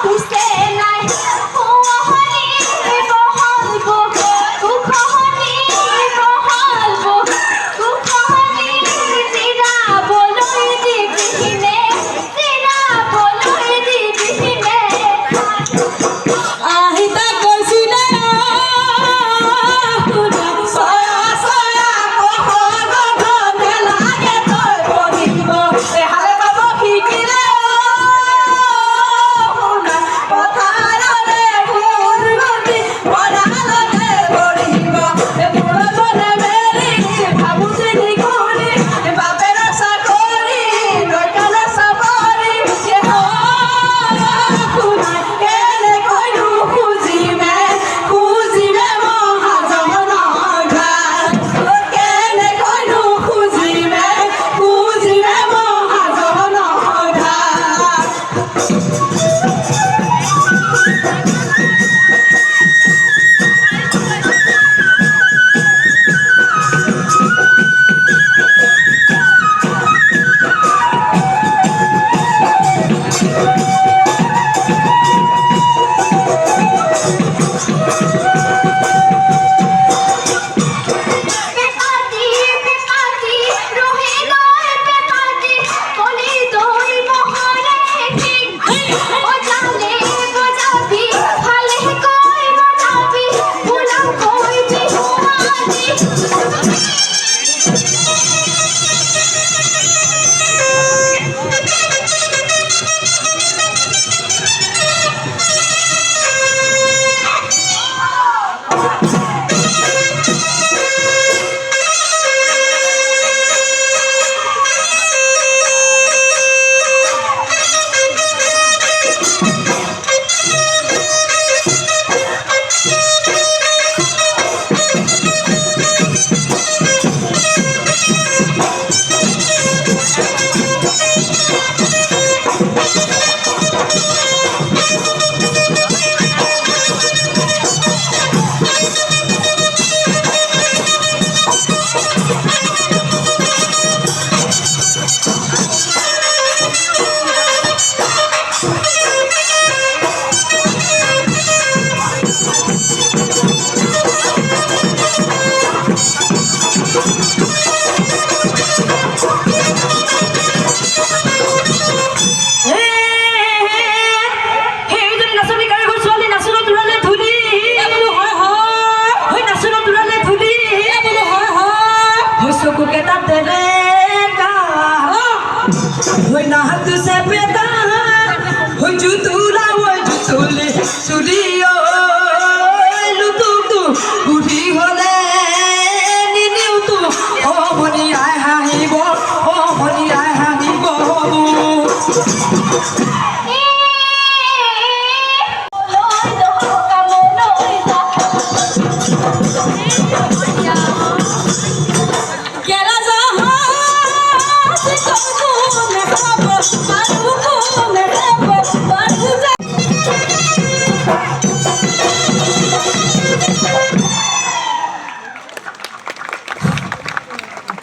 Usted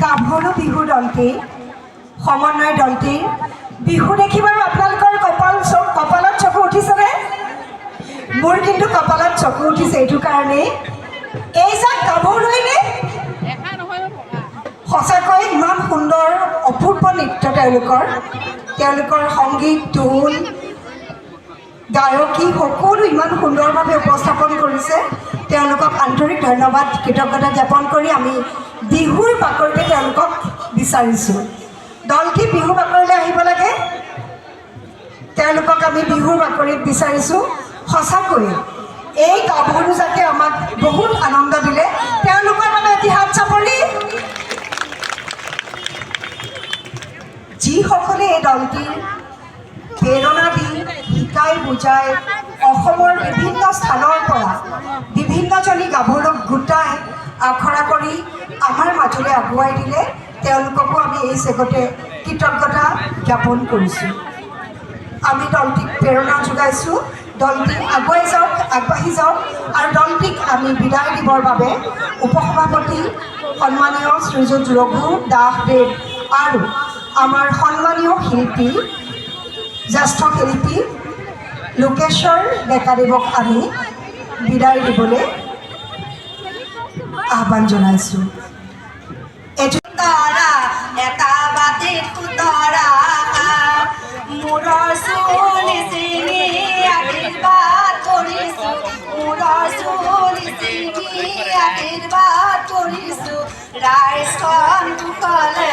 গাভৰু বিহু দলটি সমন্বয় দলটি বিহু দেখি বাৰু আপোনালোকৰ কপালত চকু উঠিছেনে? মোৰ কিন্তু কপালত চকু উঠিছে এইটো কাৰণে এই যাক গাভৰুইনে সঁচাকৈ ইমান সুন্দৰ অপূৰ্ব নৃত্য তেওঁলোকৰ সংগীত ঢোল গায়কী সকলো ইমান সুন্দৰভাৱে উপস্থাপন কৰিছে। তেওঁলোকক আন্তৰিক ধন্যবাদ কৃতজ্ঞতা জ্ঞাপন কৰি আমি বিহুৰ বাকৰিতে তেওঁলোকক বিচাৰিছোঁ। দলটি বিহু বাকৰিলৈ আহিব লাগে, তেওঁলোকক আমি বিহুৰ বাকৰিত বিচাৰিছোঁ। সঁচাকৈ এই গাভৰু যাকে আমাক বহুত আনন্দ দিলে, তেওঁলোকৰ বাবে এটি হাত চাপৰি। যিসকলে এই দলটিৰ প্ৰেৰণা দি শিকাই বুজাই অসমৰ বিভিন্ন স্থানৰ পৰা বিভিন্নজনী গাভৰুক গোটাই আখৰা কৰি আমাৰ মাজলৈ আগুৱাই দিলে, তেওঁলোককো আমি এই চেগতে কৃতজ্ঞতা জ্ঞাপন কৰিছোঁ। আমি দলটিক প্ৰেৰণা যোগাইছোঁ, দলটি আগুৱাই যাওক, আগবাঢ়ি যাওক আৰু দলটিক আমি বিদায় দিবৰ বাবে উপসভাপতি সন্মানীয় শ্ৰীযুত ৰঘু দাসদেৱ আৰু আমাৰ সন্মানীয় শিল্পী জ্যেষ্ঠ শিল্পী লোকেশ্বৰ ডেকাদেৱক আমি বিদায় দিবলৈ আহ্বান জনাইছোঁ। এটা বাতিত সুতৰা মূৰৰ চুলি চিঙি আশীৰ্বাদ কৰিছোঁ, মূৰৰ চুলি চিঙি আশীৰ্বাদ কৰিছোঁ। ৰাইজখন ঢুকলে